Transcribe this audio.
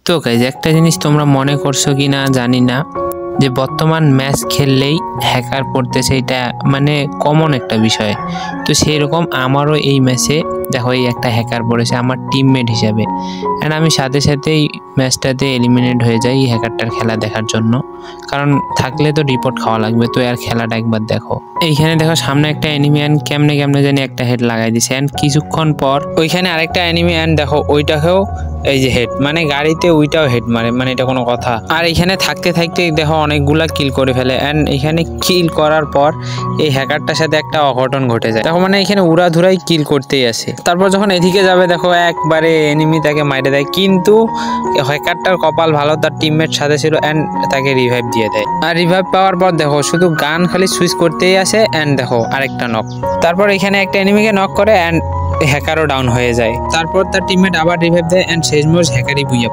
তো গাইজ একটা জিনিস তোমরা মনে করছো কি না জানি না, যে বর্তমান ম্যাচ খেললেই হ্যাকার পড়তেছে, এটা মানে কমন একটা বিষয়। তো সেই রকম আমারও এই ম্যাচে দেখো এই একটা হ্যাকার পড়েছে আমার টিমমেট হিসাবে, অ্যান্ড আমি সাথে সাথেই ম্যাচটাতে এলিমিনেট হয়ে যাই এই হ্যাকারটার খেলা দেখার জন্য, কারণ থাকলে তো রিপোর্ট খাওয়া লাগবে। তো আর খেলাটা একবার দেখো, এইখানে দেখো সামনে একটা এনিমি অ্যান্ড কেমনে কেমনে জানি একটা হেড লাগাই দিছে, অ্যান্ড কিছুক্ষণ পর ওইখানে আরেকটা এনিমি অ্যান্ড দেখো ওইটাকেও এই যে হেড, মানে গাড়িতে ওইটাও হেড মারে, মানে এটা কোনো কথা। আর এখানে থাকতে থাকতে দেখো অনেকগুলা কিল করে ফেলে, অ্যান্ড এখানে কিল করার পর এই হ্যাকারটার সাথে একটা অঘটন ঘটে যায়। দেখো মানে এখানে উড়াধুরাই কিল করতেই আসে। তারপর যখন এদিকে যাবে দেখো একবারে এনিমি তাকে মাইরে দেয়, কিন্তু হ্যাকারটার কপাল ভালো, তার টিমমেট সাথে ছিল অ্যান্ড তাকে রিভাইভ দিয়ে দেয়। আর রিভাইভ পাওয়ার পর দেখো শুধু গান খালি সুইচ করতেই আসে, অ্যান্ড দেখো আরেকটা নক। তারপর এখানে একটা এনিমিকে নক করে অ্যান্ড হ্যাকারও ডাউন হয়ে যায়। তারপর তার টিমমেট আবার রিভাইভ দেয় অ্যান্ড শেষমেশ হ্যাকারই বুইয়া।